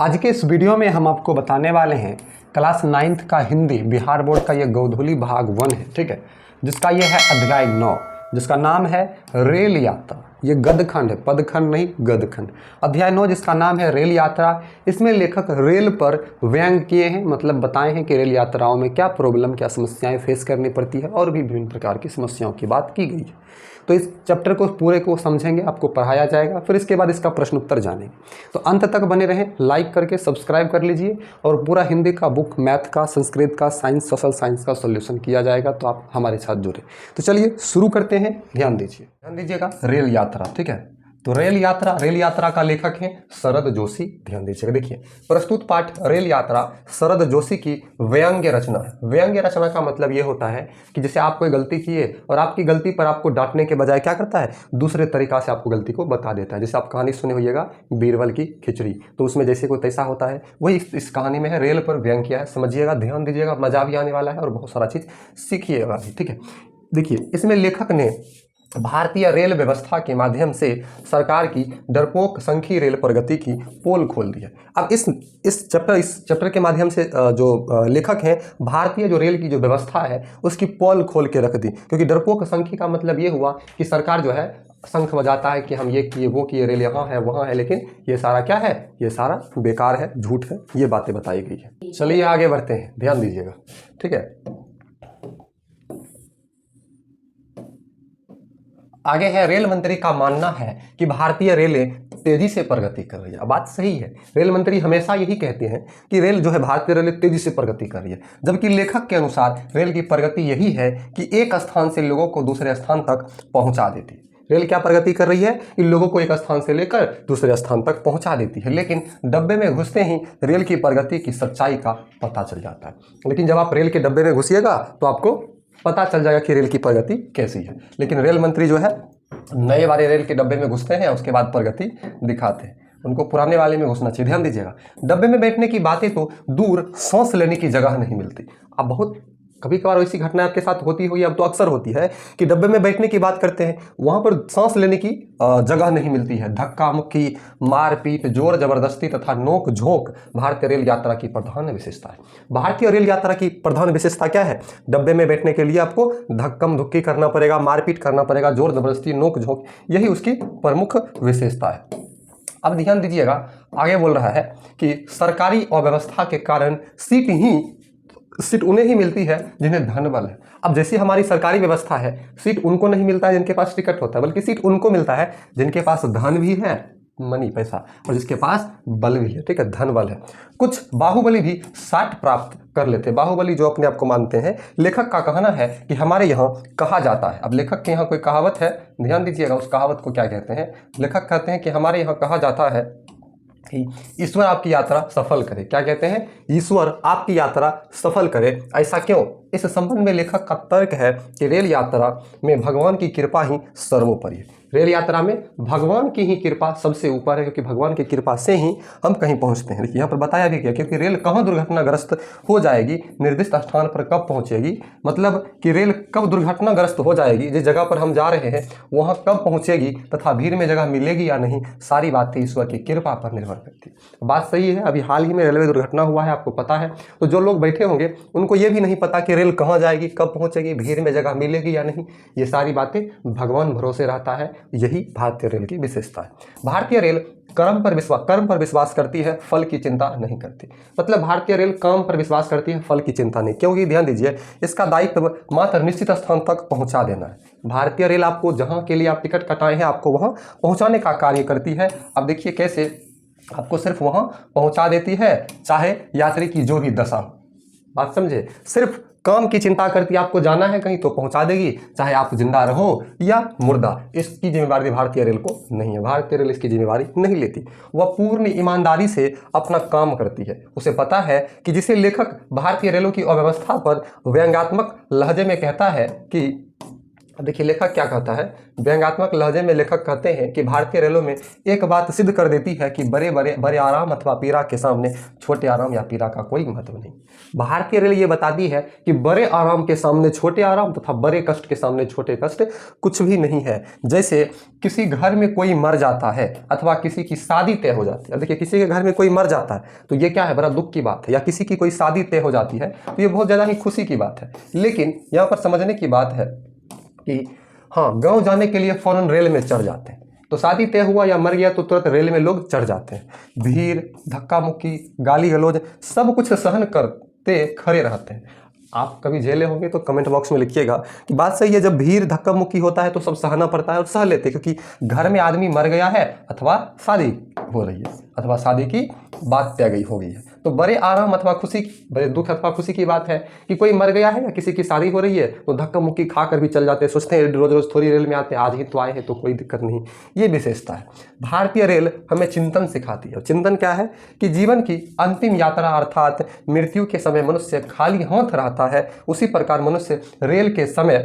आज के इस वीडियो में हम आपको बताने वाले हैं क्लास 9th का हिंदी बिहार बोर्ड का ये गोधूली भाग 1 है, ठीक है, जिसका ये है अध्याय 9, जिसका नाम है रेल यात्रा। ये गद्यखंड है, पदखंड नहीं, गद्यखंड। अध्याय 9 जिसका नाम है रेल यात्रा। इसमें लेखक रेल पर व्यंग किए हैं, मतलब बताए हैं कि रेल यात्राओं में क्या प्रॉब्लम, क्या समस्याएं फेस करनी पड़ती है और भी विभिन्न प्रकार की समस्याओं की बात की गई है। तो इस चैप्टर को पूरे को समझेंगे, आपको पढ़ाया जाएगा, फिर इसके बाद इसका प्रश्न उत्तर जानेंगे। तो अंत तक बने रहें, लाइक करके सब्सक्राइब कर लीजिए और पूरा हिंदी का बुक, मैथ का, संस्कृत का, साइंस, सोशल साइंस का सॉल्यूशन किया जाएगा, तो आप हमारे साथ जुड़े। तो चलिए शुरू करते हैं। ध्यान दीजिएगा रेल यात्रा, ठीक है। तो रेल यात्रा का लेखक है शरद जोशी। ध्यान दीजिएगा, देखिए प्रस्तुत पाठ रेल यात्रा शरद जोशी की व्यंग्य रचना है। व्यंग्य रचना का मतलब ये होता है कि जैसे आप कोई गलती किए और आपकी गलती पर आपको डांटने के बजाय क्या करता है, दूसरे तरीका से आपको गलती को बता देता है। जैसे आप कहानी सुने होइएगा बीरबल की खिचड़ी, तो उसमें जैसे कोई तैसा होता है, वही इस कहानी में है। रेल पर व्यंग किया है, समझिएगा, ध्यान दीजिएगा, मजा भी आने वाला है और बहुत सारा चीज़ सीखिएगा, ठीक है। देखिए इसमें लेखक ने भारतीय रेल व्यवस्था के माध्यम से सरकार की डरपोक संघीय रेल प्रगति की पोल खोल दी है। अब इस चैप्टर के माध्यम से जो लेखक हैं, भारतीय जो रेल की जो व्यवस्था है उसकी पोल खोल के रख दी। क्योंकि डरपोक संघी का मतलब ये हुआ कि सरकार जो है शंख बजाता है कि हम ये किए, वो किए, रेल यहाँ है, वहाँ है, लेकिन ये सारा क्या है, ये सारा बेकार है, झूठ है, ये बातें बताई गई है। चलिए आगे बढ़ते हैं, ध्यान दीजिएगा, ठीक है। आगे है, रेल मंत्री का मानना है कि भारतीय रेलें तेजी से प्रगति कर रही है। बात सही है, रेल मंत्री हमेशा यही कहते हैं कि रेल जो है, भारतीय रेल तेजी से प्रगति कर रही है। जबकि लेखक के अनुसार रेल की प्रगति यही है कि एक स्थान से लोगों को दूसरे स्थान तक पहुंचा देती है। रेल क्या प्रगति कर रही है, इन लोगों को एक स्थान से लेकर दूसरे स्थान तक पहुंचा देती है। लेकिन डब्बे में घुसते ही रेल की प्रगति की सच्चाई का पता चल जाता है। लेकिन जब आप रेल के डब्बे में घुसिएगा तो आपको पता चल जाएगा कि रेल की प्रगति कैसी है। लेकिन रेल मंत्री जो है नए वाले रेल के डब्बे में घुसते हैं, उसके बाद प्रगति दिखाते हैं। उनको पुराने वाले में घुसना चाहिए। ध्यान दीजिएगा, डब्बे में बैठने की बातें तो दूर, सांस लेने की जगह नहीं मिलती। अब बहुत कभी कभार ऐसी घटना आपके साथ होती हुई, अब तो अक्सर होती है कि डब्बे में बैठने की बात करते हैं, वहां पर सांस लेने की जगह नहीं मिलती है। धक्का मुक्की, मारपीट, जोर जबरदस्ती तथा नोक झोंक भारतीय रेल यात्रा की प्रधान विशेषता है। भारतीय रेल यात्रा की प्रधान विशेषता क्या है? डब्बे में बैठने के लिए आपको धक्कम धुक्की करना पड़ेगा, मारपीट करना पड़ेगा, जोर जबरदस्ती, नोक झोंक, यही उसकी प्रमुख विशेषता है। अब ध्यान दीजिएगा, आगे बोल रहा है कि सरकारी अव्यवस्था के कारण सीट उन्हें ही मिलती है जिन्हें धन बल है। अब जैसी हमारी सरकारी व्यवस्था है, सीट उनको नहीं मिलता है जिनके पास टिकट होता है, बल्कि सीट उनको मिलता है जिनके पास धन भी है, मनी, पैसा, और जिसके पास बल भी है, ठीक है, धन बल है। कुछ बाहुबली भी साठ प्राप्त कर लेते, बाहुबली जो अपने आप को मानते हैं। लेखक का कहना है कि हमारे यहाँ कहा जाता है, अब लेखक के यहाँ कोई कहावत है, ध्यान दीजिएगा उस कहावत को क्या कहते हैं। लेखक कहते हैं कि हमारे यहाँ कहा जाता है कि ईश्वर आपकी यात्रा सफल करे। क्या कहते हैं? ईश्वर आपकी यात्रा सफल करे। ऐसा क्यों? इस संबंध में लेखक का तर्क है कि रेल यात्रा में भगवान की कृपा ही सर्वोपरि है। रेल यात्रा में भगवान की ही कृपा सबसे ऊपर है, क्योंकि भगवान की कृपा से ही हम कहीं पहुंचते हैं। देखिए यहाँ पर बताया भी गया, क्योंकि रेल कहाँ दुर्घटनाग्रस्त हो जाएगी, निर्दिष्ट स्थान पर कब पहुंचेगी, मतलब कि रेल कब दुर्घटनाग्रस्त हो जाएगी, जिस जगह पर हम जा रहे हैं वहाँ कब पहुंचेगी तथा भीड़ में जगह मिलेगी या नहीं, सारी बातें ईश्वर की कृपा पर निर्भर करती है। बात सही है, अभी हाल ही में रेलवे दुर्घटना हुआ है, आपको पता है। तो जो लोग बैठे होंगे उनको ये भी नहीं पता कि रेल कहाँ जाएगी, कब पहुंचेगी, भीड़ में जगह मिलेगी या नहीं, ये सारी बातें भगवान भरोसे रहता है। यही भारतीय रेल की विशेषता है। भारतीय रेल कर्म पर विश्वास करती है, फल की चिंता नहीं करती। मतलब भारतीय रेल काम पर विश्वास करती है, फल की चिंता नहीं, क्योंकि ध्यान दीजिए इसका दायित्व मात्र निश्चित स्थान तक पहुंचा देना है। भारतीय रेल आपको जहां के लिए आप टिकट कटाए हैं, आपको वहां पहुंचाने का कार्य करती है। अब देखिए कैसे, आपको सिर्फ वहां पहुंचा देती है, चाहे यात्री की जो भी दशा हो। बात समझे, सिर्फ काम की चिंता करती है, आपको जाना है कहीं तो पहुंचा देगी, चाहे आप जिंदा रहो या मुर्दा। इसकी जिम्मेदारी भारतीय रेल को नहीं है, भारतीय रेल इसकी जिम्मेदारी नहीं लेती। वह पूर्ण ईमानदारी से अपना काम करती है। उसे पता है कि जिसे लेखक भारतीय रेलों की अव्यवस्था पर व्यंग्यात्मक लहजे में कहता है कि देखिए लेखक क्या कहता है, व्यंग्यात्मक लहजे में लेखक कहते हैं कि भारतीय रेलों में एक बात सिद्ध कर देती है कि बड़े आराम अथवा पीड़ा के सामने छोटे आराम या पीड़ा का कोई महत्व नहीं। भारतीय रेल ये बताती है कि बड़े आराम के सामने छोटे आराम तथा बड़े कष्ट के सामने छोटे कष्ट कुछ भी नहीं है। जैसे किसी घर में कोई मर जाता है अथवा किसी की शादी तय हो जाती है। देखिए किसी के घर में कोई मर जाता है तो ये क्या है, बड़ा दुख की बात है। या किसी की कोई शादी तय हो जाती है तो ये बहुत ज़्यादा ही खुशी की बात है। लेकिन यहाँ पर समझने की बात है कि हाँ, गांव जाने के लिए फौरन रेल में चढ़ जाते हैं। तो शादी तय हुआ या मर गया तो तुरंत रेल में लोग चढ़ जाते हैं। भीड़, धक्का मुक्की, गाली गलौज सब कुछ सहन करते खड़े रहते हैं। आप कभी झेले होंगे तो कमेंट बॉक्स में लिखिएगा कि बात सही है। जब भीड़ धक्का मुक्की होता है तो सब सहना पड़ता है और सह लेते हैं, क्योंकि घर में आदमी मर गया है अथवा शादी हो रही है अथवा शादी की बात तय गई हो गई है। तो बड़े आराम अथवा खुशी, बड़े दुख अथवा खुशी की बात है कि कोई मर गया है या किसी की शादी हो रही है तो धक्का मुक्की खा कर भी चल जाते हैं। सोचते हैं रोज रोज थोड़ी रेल में आते हैं, आज ही तो आए हैं तो कोई दिक्कत नहीं। ये विशेषता है। भारतीय रेल हमें चिंतन सिखाती है। चिंतन क्या है कि जीवन की अंतिम यात्रा अर्थात मृत्यु के समय मनुष्य खाली हाथ रहता है, उसी प्रकार मनुष्य रेल के समय,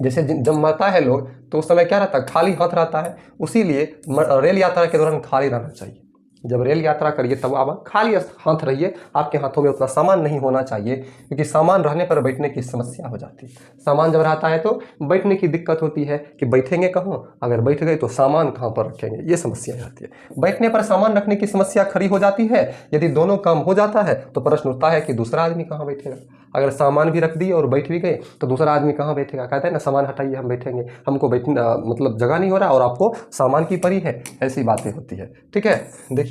जैसे जब मरता है लोग तो उस समय क्या रहता है, खाली हाथ रहता है। उसीलिए रेल यात्रा के दौरान खाली रहना चाहिए। जब रेल यात्रा करिए तब आप खाली हाथ रहिए, आपके हाथों में उतना सामान नहीं होना चाहिए, क्योंकि सामान रहने पर बैठने की समस्या हो जाती है। सामान जब रहता है तो बैठने की दिक्कत होती है कि बैठेंगे कहाँ, अगर बैठ गए तो सामान कहाँ पर रखेंगे, ये समस्या आती है। बैठने पर सामान रखने की समस्या खड़ी हो जाती है। यदि दोनों काम हो जाता है तो प्रश्न उठता है कि दूसरा आदमी कहाँ बैठेगा। अगर सामान भी रख दिए और बैठ भी गए तो दूसरा आदमी कहाँ बैठेगा। कहते हैं ना, सामान हटाइए हम बैठेंगे, हमको बैठना मतलब जगह नहीं हो रहा और आपको सामान की पड़ी है, ऐसी बातें होती है। ठीक है, देखिए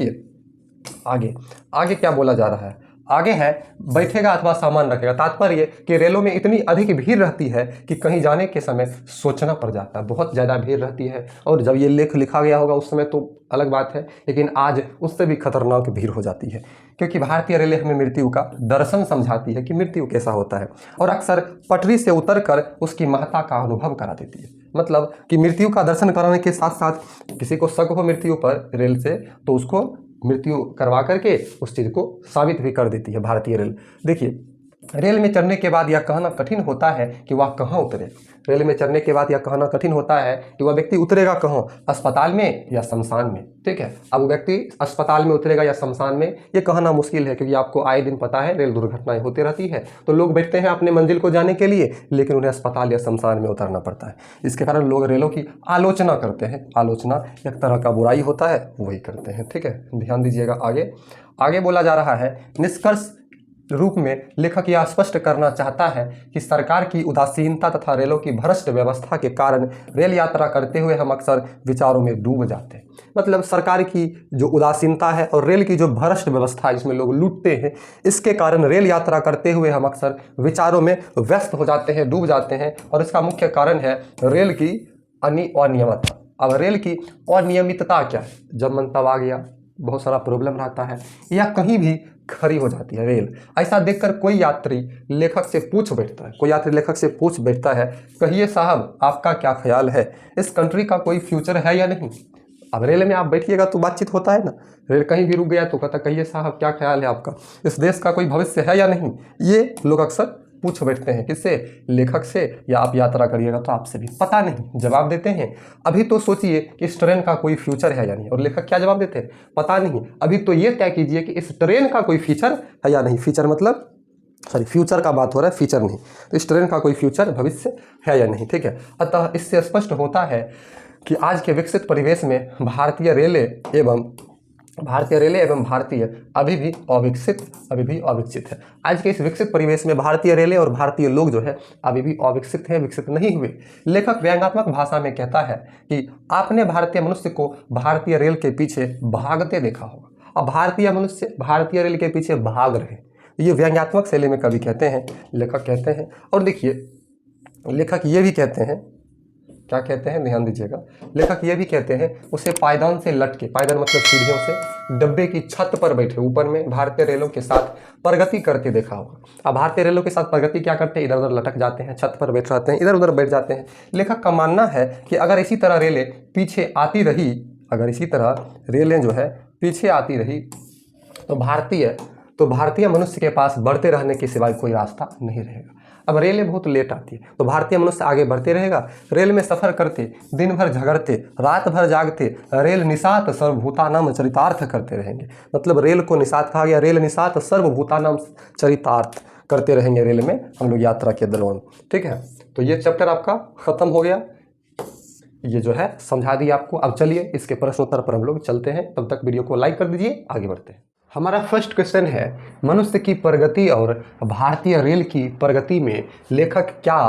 आगे आगे क्या बोला जा रहा है। आगे है बैठेगा अथवा सामान रखेगा। तात्पर्य कि रेलों में इतनी अधिक भीड़ रहती है कि कहीं जाने के समय सोचना पड़ जाता है। बहुत ज़्यादा भीड़ रहती है और जब ये लेख लिखा गया होगा उस समय तो अलग बात है, लेकिन आज उससे भी खतरनाक भीड़ हो जाती है, क्योंकि भारतीय रेलें हमें मृत्यु का दर्शन समझाती है कि मृत्यु कैसा होता है और अक्सर पटरी से उतरकर उसकी महत्ता का अनुभव करा देती है। मतलब कि मृत्यु का दर्शन कराने के साथ साथ किसी को शक हो मृत्यु पर रेल से तो उसको मृत्यु करवा करके उस चीज़ को साबित भी कर देती है भारतीय रेल। देखिए रेल में चढ़ने के बाद यह कहना कठिन होता है कि वह कहाँ उतरे। रेल में चढ़ने के बाद यह कहना कठिन होता है कि वह व्यक्ति उतरेगा कहाँ, अस्पताल में या शमशान में। ठीक है, अब व्यक्ति अस्पताल में उतरेगा या शमशान में ये कहना मुश्किल है, क्योंकि आपको आए दिन पता है रेल दुर्घटनाएं होती रहती है। तो लोग बैठते हैं अपने मंजिल को जाने के लिए, लेकिन उन्हें अस्पताल या शमशान में उतरना पड़ता है। इसके कारण लोग रेलों की आलोचना करते हैं। आलोचना एक तरह का बुराई होता है, वही करते हैं। ठीक है, ध्यान दीजिएगा। आगे आगे बोला जा रहा है, निष्कर्ष रूप में लेखक यह स्पष्ट करना चाहता है कि सरकार की उदासीनता तथा रेलों की भ्रष्ट व्यवस्था के कारण रेल यात्रा करते हुए हम अक्सर विचारों में डूब जाते हैं। मतलब सरकार की जो उदासीनता है और रेल की जो भ्रष्ट व्यवस्था है जिसमें लोग लूटते हैं, इसके कारण रेल यात्रा करते हुए हम अक्सर विचारों में व्यस्त हो जाते हैं, डूब जाते हैं। और इसका मुख्य कारण है रेल की अनियमितता। अब रेल की अनियमितता क्या है, जब मन तब आ गया, बहुत सारा प्रॉब्लम रहता है, या कहीं भी खड़ी हो जाती है रेल। ऐसा देखकर कोई यात्री लेखक से पूछ बैठता है, कोई यात्री लेखक से पूछ बैठता है, कहिए साहब आपका क्या ख्याल है, इस कंट्री का कोई फ्यूचर है या नहीं। अब रेल में आप बैठिएगा तो बातचीत होता है ना, रेल कहीं भी रुक गया तो कहता कहिए साहब क्या ख्याल है आपका, इस देश का कोई भविष्य है या नहीं। ये लोग अक्सर पूछ बैठते हैं, किससे, लेखक से। या आप यात्रा करिएगा तो आपसे भी पता नहीं, जवाब देते हैं अभी तो सोचिए कि इस ट्रेन का कोई फ्यूचर है या नहीं। और लेखक क्या जवाब देते हैं, पता नहीं, अभी तो ये तय कीजिए कि इस ट्रेन का कोई फीचर है या नहीं। फीचर मतलब फ्यूचर का बात हो रहा है, फीचर नहीं। तो इस ट्रेन का कोई फ्यूचर भविष्य है या नहीं। ठीक है, अतः इससे स्पष्ट होता है कि आज के विकसित परिवेश में भारतीय रेलें एवं भारतीय अभी भी अविकसित है। आज के इस विकसित परिवेश में भारतीय रेलें और भारतीय लोग जो है अभी भी अविकसित हैं, विकसित नहीं हुए। लेखक व्यंग्यात्मक भाषा में कहता है कि आपने भारतीय मनुष्य को भारतीय रेल के पीछे भागते देखा होगा। अब भारतीय मनुष्य भारतीय रेल के पीछे भाग रहे, ये व्यंग्यात्मक शैली में कवि कहते हैं, लेखक कहते हैं। और देखिए लेखक ये भी कहते हैं, क्या कहते हैं, ध्यान दीजिएगा। लेखक ये भी कहते हैं उसे पायदान से लटके, पायदान मतलब सीढ़ियों से, डब्बे की छत पर बैठे ऊपर में भारतीय रेलों के साथ प्रगति करते देखा होगा। अब भारतीय रेलों के साथ प्रगति क्या करते हैं, इधर उधर लटक जाते हैं, छत पर बैठ जाते हैं, इधर उधर बैठ जाते हैं। लेखक का मानना है कि अगर इसी तरह रेलें पीछे आती रही, अगर इसी तरह रेलें जो है पीछे आती रही तो भारतीय मनुष्य के पास बढ़ते रहने के सिवाय कोई रास्ता नहीं रहेगा। अब रेलें बहुत लेट आती है, तो भारतीय मनुष्य आगे बढ़ते रहेगा। रेल में सफ़र करते, दिन भर झगड़ते, रात भर जागते, रेल निशात सर्वभूतानाम चरितार्थ करते रहेंगे। मतलब रेल को निशात कहा गया, रेल निशात सर्वभूतानाम चरितार्थ करते रहेंगे रेल में हम लोग यात्रा के दौरान। ठीक है, तो ये चैप्टर आपका ख़त्म हो गया, ये जो है समझा दिया आपको। अब चलिए इसके प्रश्न उत्तर पर हम लोग चलते हैं, तब तक वीडियो को लाइक कर दीजिए, आगे बढ़ते हैं। हमारा फर्स्ट क्वेश्चन है, मनुष्य की प्रगति और भारतीय रेल की प्रगति में लेखक क्या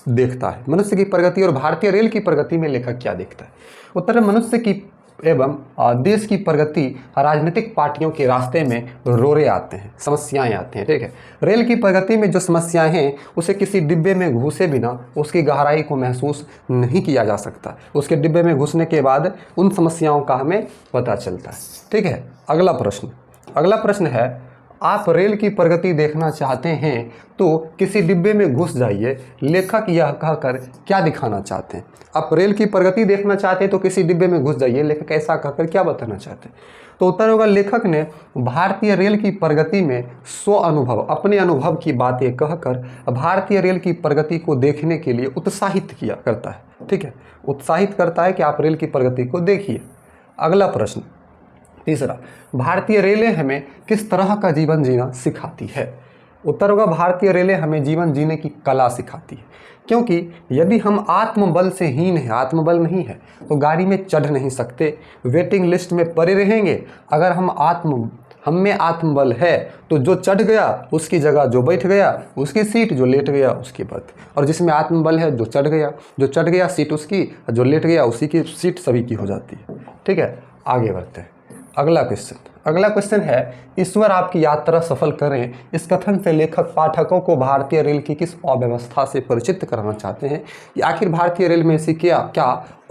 देखता है? मनुष्य की प्रगति और भारतीय रेल की प्रगति में लेखक क्या देखता है? उत्तर है, मनुष्य की एवं देश की प्रगति राजनीतिक पार्टियों के रास्ते में रोड़े आते हैं, समस्याएं आती हैं। ठीक है, रेल की प्रगति में जो समस्याएं हैं उसे किसी डिब्बे में घुसे बिना उसकी गहराई को महसूस नहीं किया जा सकता। उसके डिब्बे में घुसने के बाद उन समस्याओं का हमें पता चलता है। ठीक है, अगला प्रश्न है, आप रेल की प्रगति देखना चाहते हैं तो किसी डिब्बे में घुस जाइए। लेखक यह कहकर क्या दिखाना चाहते हैं? आप रेल की प्रगति देखना चाहते हैं तो किसी डिब्बे में घुस जाइए, लेखक ऐसा कहकर क्या बताना चाहते हैं? तो उत्तर होगा, लेखक ने भारतीय रेल की प्रगति में स्व अनुभव, अपने अनुभव की बातें कहकर भारतीय रेल की प्रगति को देखने के लिए उत्साहित किया करता है। ठीक है, उत्साहित करता है कि आप रेल की प्रगति को देखिए। अगला प्रश्न, तीसरा, भारतीय रेलें हमें किस तरह का जीवन जीना सिखाती है? उत्तर होगा, भारतीय रेलें हमें जीवन जीने की कला सिखाती है, क्योंकि यदि हम आत्मबल से हीन है, आत्मबल नहीं है, तो गाड़ी में चढ़ नहीं सकते, वेटिंग लिस्ट में पड़े रहेंगे। अगर हम में आत्मबल है तो जो चढ़ गया उसकी जगह जो बैठ गया, उसकी सीट, जो लेट गया उसकी बर्थ। और जिसमें आत्मबल है, जो चढ़ गया सीट उसकी, जो लेट गया उसी की सीट सभी की हो जाती है। ठीक है, आगे बढ़ते हैं। अगला क्वेश्चन है, ईश्वर आपकी यात्रा सफल करें, इस कथन से लेखक पाठकों को भारतीय रेल की किस अव्यवस्था से परिचित कराना चाहते हैं कि आखिर भारतीय रेल में ऐसी क्या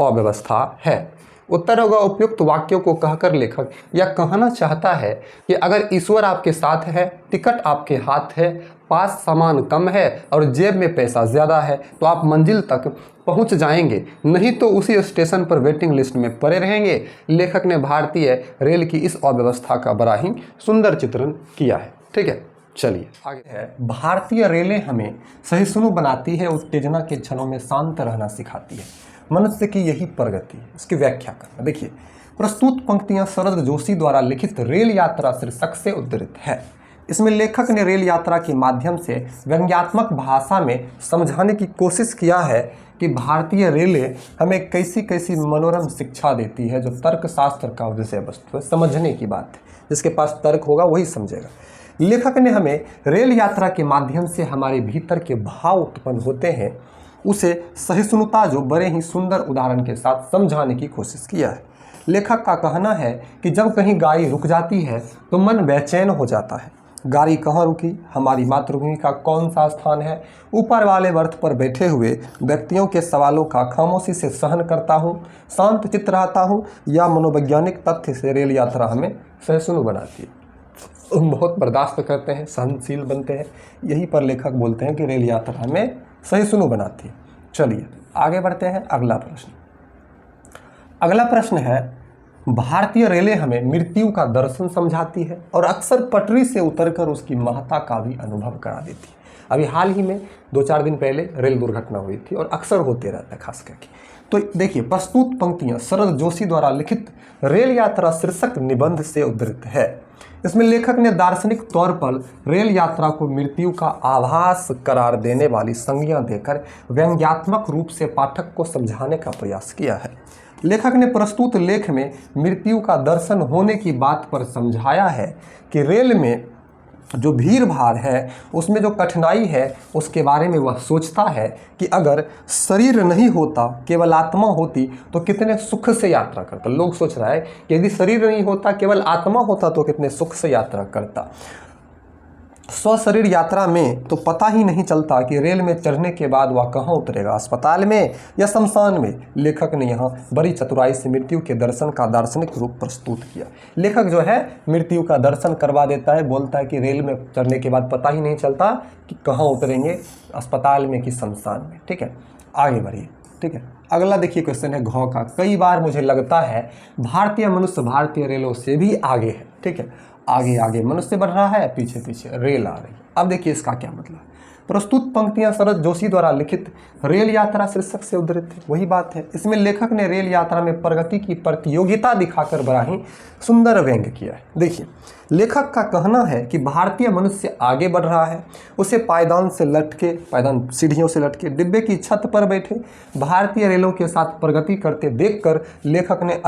अव्यवस्था है? उत्तर होगा, उपयुक्त वाक्यों को कहकर लेखक यह कहना चाहता है कि अगर ईश्वर आपके साथ है, टिकट आपके हाथ है, पास सामान कम है और जेब में पैसा ज़्यादा है तो आप मंजिल तक पहुंच जाएंगे, नहीं तो उसी स्टेशन पर वेटिंग लिस्ट में पड़े रहेंगे। लेखक ने भारतीय रेल की इस अव्यवस्था का बड़ा ही सुंदर चित्रण किया है। ठीक है, चलिए आगे है, भारतीय रेलें हमें सहिष्णु बनाती है, उत्तेजना के क्षणों में शांत रहना सिखाती है। मनुष्य की यही प्रगति है, इसकी व्याख्या करना। देखिए, प्रस्तुत पंक्तियां शरद जोशी द्वारा लिखित रेल यात्रा शीर्षक से उद्धृत है। इसमें लेखक ने रेल यात्रा के माध्यम से व्यंग्यात्मक भाषा में समझाने की कोशिश किया है कि भारतीय रेलें हमें कैसी कैसी मनोरम शिक्षा देती है, जो तर्कशास्त्र का विषय वस्तु है। समझने की बात है, जिसके पास तर्क होगा वही समझेगा। लेखक ने हमें रेल यात्रा के माध्यम से हमारे भीतर के भाव उत्पन्न होते हैं, उसे सहिष्णुता जो बड़े ही सुंदर उदाहरण के साथ समझाने की कोशिश किया है। लेखक का कहना है कि जब कहीं गाड़ी रुक जाती है तो मन बेचैन हो जाता है। गाड़ी कहाँ रुकी, हमारी मातृभूमि का कौन सा स्थान है, ऊपर वाले वर्थ पर बैठे हुए व्यक्तियों के सवालों का खामोशी से सहन करता हूँ, शांत चित्त रहता हूँ, या मनोवैज्ञानिक तथ्य से रेल यात्रा हमें सहिष्णु बनाती है। हम बहुत बर्दाश्त करते हैं, सहनशील बनते हैं, यही पर लेखक बोलते हैं कि रेल यात्रा हमें सहिष्णु बनाती है। चलिए आगे बढ़ते हैं। अगला प्रश्न है, भारतीय रेलें हमें मृत्यु का दर्शन समझाती है और अक्सर पटरी से उतरकर उसकी महत्ता का भी अनुभव करा देती है। अभी हाल ही में 2-4 दिन पहले रेल दुर्घटना हुई थी और अक्सर होते रहता है खास करके। तो देखिए, प्रस्तुत पंक्तियां शरद जोशी द्वारा लिखित रेल यात्रा शीर्षक निबंध से उद्धृत है। इसमें लेखक ने दार्शनिक तौर पर रेल यात्रा को मृत्यु का आभास करार देने वाली संज्ञा देकर व्यंग्यात्मक रूप से पाठक को समझाने का प्रयास किया है। लेखक ने प्रस्तुत लेख में मृत्यु का दर्शन होने की बात पर समझाया है कि रेल में जो भीड़ भाड़ है, उसमें जो कठिनाई है, उसके बारे में वह सोचता है कि अगर शरीर नहीं होता, केवल आत्मा होती तो कितने सुख से यात्रा करता। लोग सोच रहा है कि यदि शरीर नहीं होता, केवल आत्मा होता तो कितने सुख से यात्रा करता। स्वशरीर यात्रा में तो पता ही नहीं चलता कि रेल में चढ़ने के बाद वह कहाँ उतरेगा, अस्पताल में या शमशान में। लेखक ने यहाँ बड़ी चतुराई से मृत्यु के दर्शन का दार्शनिक रूप प्रस्तुत किया। लेखक जो है मृत्यु का दर्शन करवा देता है, बोलता है कि रेल में चढ़ने के बाद पता ही नहीं चलता कि कहाँ उतरेंगे, अस्पताल में कि शमशान में। ठीक है, आगे बढ़िए। ठीक है, अगला देखिए क्वेश्चन है घ का। कई बार मुझे लगता है भारतीय मनुष्य भारतीय रेलों से भी आगे है। ठीक है, आगे आगे मनुष्य बढ़ रहा है, पीछे पीछे रेल आ रही है। अब देखिए इसका क्या मतलब। प्रस्तुत पंक्तियां शरद जोशी द्वारा लिखित रेल यात्रा शीर्षक से उद्धृत है। वही बात है, इसमें लेखक ने रेल यात्रा में प्रगति की प्रतियोगिता दिखाकर बड़ा ही सुंदर व्यंग्य किया है। देखिए, लेखक का कहना है कि भारतीय मनुष्य आगे बढ़ रहा है। उसे पायदान सीढ़ियों से लटके डिब्बे की छत पर बैठे भारतीय रेलों के साथ प्रगति करते देखकर लेखक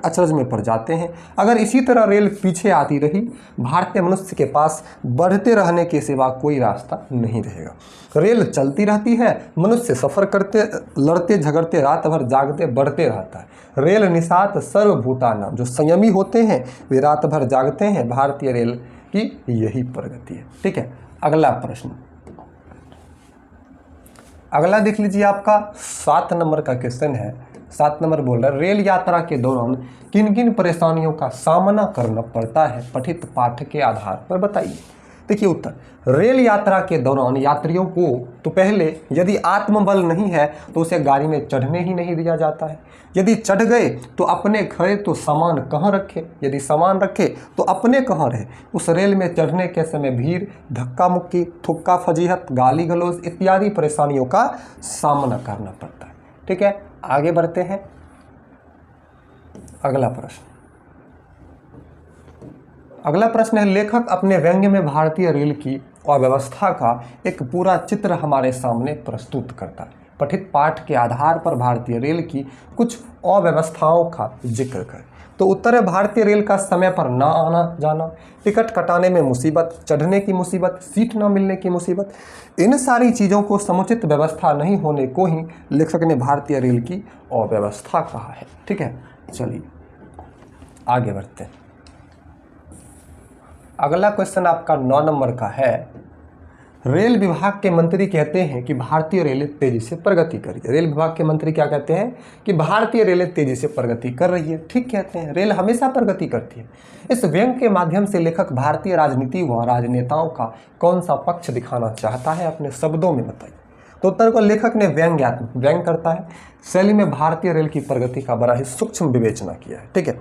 अचरज में पड़ जाते हैं। अगर इसी तरह रेल पीछे आती रही, भारतीय मनुष्य के पास बढ़ते रहने के सिवा कोई रास्ता नहीं रहेगा। रेल चलती रहती है, मनुष्य सफर करते, लड़ते झगड़ते, रात भर जागते बढ़ते रहता है। रेल निषाद सर्वभूतानां, जो संयमी होते हैं वे रात भर जागते हैं। भारतीय रेल की यही प्रगति है। ठीक है, अगला प्रश्न, अगला देख लीजिए, आपका 7 नंबर का क्वेश्चन है। 7 नंबर बोल रहा है, रेल यात्रा के दौरान किन किन परेशानियों का सामना करना पड़ता है, पठित पाठ के आधार पर बताइए। देखिए उत्तर, रेल यात्रा के दौरान यात्रियों को तो पहले यदि आत्मबल नहीं है तो उसे गाड़ी में चढ़ने ही नहीं दिया जाता है। यदि चढ़ गए तो अपने खड़े तो सामान कहाँ रखे, यदि सामान रखे तो अपने कहाँ रहे। उस रेल में चढ़ने के समय भीड़, धक्का मुक्की, थुक्का फजीहत, गाली गलौज इत्यादि परेशानियों का सामना करना पड़ता है। ठीक है, आगे बढ़ते हैं। अगला प्रश्न है, लेखक अपने व्यंग्य में भारतीय रेल की अव्यवस्था का एक पूरा चित्र हमारे सामने प्रस्तुत करता है। पठित पाठ के आधार पर भारतीय रेल की कुछ अव्यवस्थाओं का जिक्र करें। तो उत्तर है, भारतीय रेल का समय पर ना आना जाना, टिकट कटाने में मुसीबत, चढ़ने की मुसीबत, सीट न मिलने की मुसीबत, इन सारी चीज़ों को समुचित व्यवस्था नहीं होने को ही लेखक ने भारतीय रेल की अव्यवस्था कहा है। ठीक है, चलिए आगे बढ़ते हैं। अगला क्वेश्चन आपका 9 नंबर का है, रेल विभाग के मंत्री कहते हैं कि भारतीय रेल तेजी से प्रगति कर रही है। रेल विभाग के मंत्री क्या कहते हैं कि भारतीय रेल तेजी से प्रगति कर रही है। ठीक कहते हैं, रेल हमेशा प्रगति करती है। इस व्यंग्य के माध्यम से लेखक भारतीय राजनीति व राजनेताओं का कौन सा पक्ष दिखाना चाहता है, अपने शब्दों में बताइए। तो उत्तर को लेखक ने व्यंग्य करता है शैली में भारतीय रेल की प्रगति का बड़ा ही सूक्ष्म विवेचना किया है। ठीक है,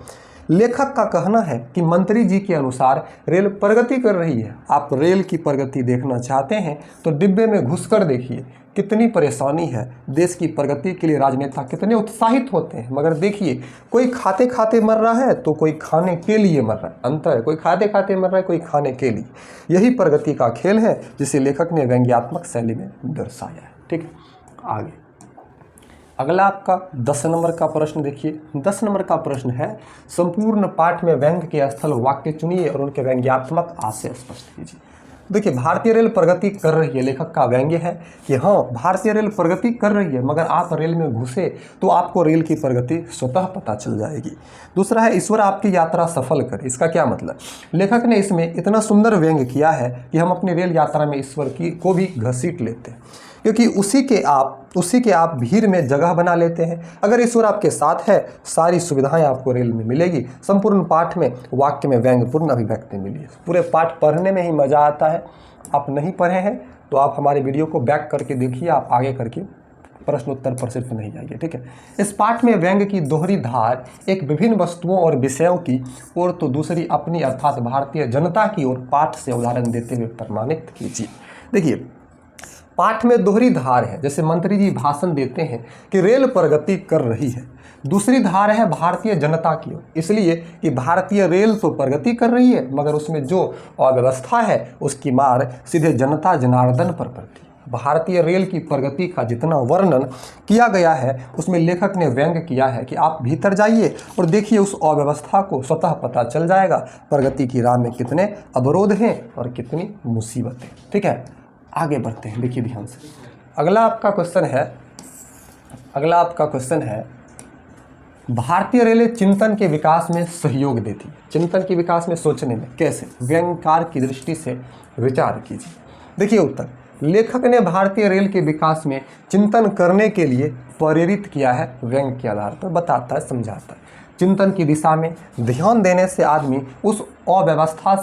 लेखक का कहना है कि मंत्री जी के अनुसार रेल प्रगति कर रही है। आप रेल की प्रगति देखना चाहते हैं तो डिब्बे में घुसकर देखिए कितनी परेशानी है। देश की प्रगति के लिए राजनेता कितने उत्साहित होते हैं, मगर देखिए कोई खाते खाते मर रहा है तो कोई खाने के लिए मर रहा है। अंतर है, कोई खाते खाते मर रहा है, कोई खाने के लिए। यही प्रगति का खेल है जिसे लेखक ने व्यंग्यात्मक शैली में दर्शाया है। ठीक है, आगे अगला आपका 10 नंबर का प्रश्न देखिए। 10 नंबर का प्रश्न है, संपूर्ण पाठ में व्यंग्य के स्थल वाक्य चुनिए और उनके व्यंग्यात्मक आशय स्पष्ट कीजिए। देखिए, भारतीय रेल प्रगति कर रही है, लेखक का व्यंग्य है कि हाँ भारतीय रेल प्रगति कर रही है, मगर आप रेल में घुसे तो आपको रेल की प्रगति स्वतः पता चल जाएगी। दूसरा है, ईश्वर आपकी यात्रा सफल करे। इसका क्या मतलब, लेखक ने इसमें इतना सुंदर व्यंग्य किया है कि हम अपनी रेल यात्रा में ईश्वर को भी घसीट लेते हैं, क्योंकि उसी के आप भीड़ में जगह बना लेते हैं। अगर ईश्वर आपके साथ है, सारी सुविधाएं आपको रेल में मिलेगी। संपूर्ण पाठ में वाक्य में व्यंग्यपूर्ण अभिव्यक्ति मिली है। पूरे पाठ पढ़ने में ही मज़ा आता है। आप नहीं पढ़े हैं तो आप हमारे वीडियो को बैक करके देखिए, आप आगे करके प्रश्न उत्तर पर सिर्फ नहीं जाइए। ठीक है, इस पाठ में व्यंग्य की दोहरी धार एक विभिन्न वस्तुओं और विषयों की और तो दूसरी अपनी अर्थात भारतीय जनता की ओर पाठ से उदाहरण देते हुए प्रमाणित कीजिए। देखिए, पाठ में दोहरी धार है, जैसे मंत्री जी भाषण देते हैं कि रेल प्रगति कर रही है। दूसरी धार है भारतीय जनता की ओर, इसलिए कि भारतीय रेल तो प्रगति कर रही है मगर उसमें जो अव्यवस्था है उसकी मार सीधे जनता जनार्दन पर पड़ती है। भारतीय रेल की प्रगति का जितना वर्णन किया गया है उसमें लेखक ने व्यंग्य किया है कि आप भीतर जाइए और देखिए उस अव्यवस्था को स्वतः पता चल जाएगा। प्रगति की राह में कितने अवरोध हैं और कितनी मुसीबतें। ठीक है, आगे बढ़ते हैं, देखिए ध्यान से। अगला आपका क्वेश्चन है, भारतीय रेल चिंतन के विकास में सहयोग देती है। चिंतन के विकास में सोचने में कैसे, व्यंग्यकार की दृष्टि से विचार कीजिए। देखिए उत्तर, लेखक ने भारतीय रेल के विकास में चिंतन करने के लिए प्रेरित किया है। व्यंग्य के आधार पर बताता है, समझाता है। चिंतन की दिशा में ध्यान देने से आदमी उस अव्यवस्था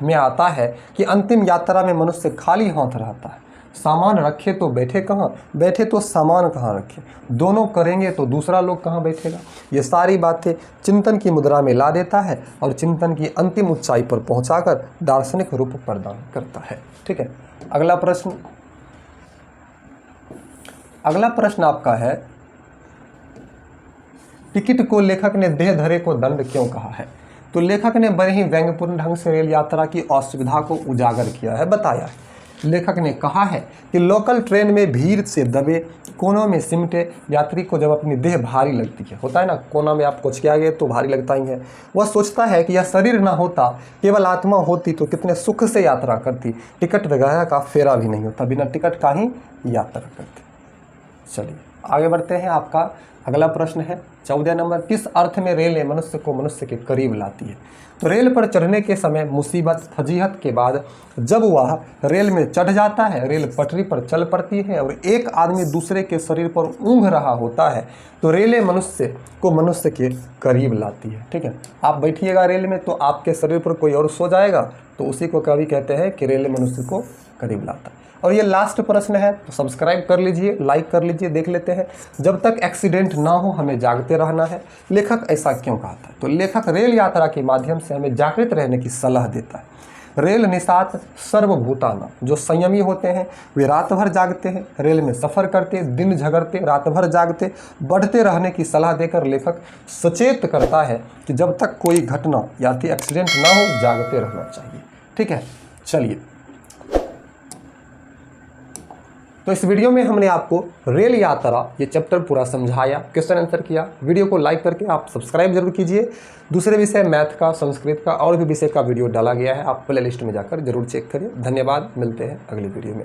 में आता है कि अंतिम यात्रा में मनुष्य खाली हाथ रहता है। सामान रखे तो बैठे कहाँ, बैठे तो सामान कहाँ रखे, दोनों करेंगे तो दूसरा लोग कहाँ बैठेगा। ये सारी बातें चिंतन की मुद्रा में ला देता है और चिंतन की अंतिम ऊंचाई पर पहुंचाकर दार्शनिक रूप प्रदान करता है। ठीक है, अगला प्रश्न आपका है, टिकट को लेखक ने देह धरे को दंड क्यों कहा है। तो लेखक ने बड़े ही व्यंग्यपूर्ण ढंग से रेल यात्रा की असुविधा को उजागर किया है, बताया है। लेखक ने कहा है कि लोकल ट्रेन में भीड़ से दबे कोनों में सिमटे यात्री को जब अपनी देह भारी लगती है, होता है ना, कोना में आप कुछ किया गए तो भारी लगता ही है, वह सोचता है कि यह शरीर ना होता, केवल आत्मा होती तो कितने सुख से यात्रा करती, टिकट वगैरह का फेरा भी नहीं होता, बिना टिकट का ही यात्रा करती। चलिए आगे बढ़ते हैं। आपका अगला प्रश्न है 14 नंबर, किस अर्थ में रेल मनुष्य को मनुष्य के करीब लाती है। तो रेल पर चढ़ने के समय मुसीबत फजीहत के बाद जब वह रेल में चढ़ जाता है, रेल पटरी पर चल पड़ती है और एक आदमी दूसरे के शरीर पर ऊँघ रहा होता है, तो रेल मनुष्य को मनुष्य के करीब लाती है। ठीक है, आप बैठिएगा रेल में तो आपके शरीर पर कोई और सो जाएगा, तो उसी को कवि कहते हैं कि रेल मनुष्य को करीब लाता है। और ये लास्ट प्रश्न है, तो सब्सक्राइब कर लीजिए, लाइक कर लीजिए, देख लेते हैं। जब तक एक्सीडेंट ना हो हमें जागते रहना है। लेखक ऐसा क्यों कहता है। तो लेखक रेल यात्रा के माध्यम से हमें जागृत रहने की सलाह देता है। रेल निषाद सर्वभूताना, जो संयमी होते हैं वे रात भर जागते हैं, रेल में सफ़र करते, दिन झगड़ते, रात भर जागते, बढ़ते रहने की सलाह देकर लेखक सचेत करता है कि जब तक कोई घटना या फिर एक्सीडेंट ना हो जागते रहना चाहिए। ठीक है, चलिए, तो इस वीडियो में हमने आपको रेल यात्रा ये चैप्टर पूरा समझाया, क्वेश्चन आंसर किया। वीडियो को लाइक करके आप सब्सक्राइब जरूर कीजिए। दूसरे विषय मैथ का, संस्कृत का और भी विषय का वीडियो डाला गया है, आप प्ले लिस्ट में जाकर जरूर चेक करिए। धन्यवाद, मिलते हैं अगली वीडियो में।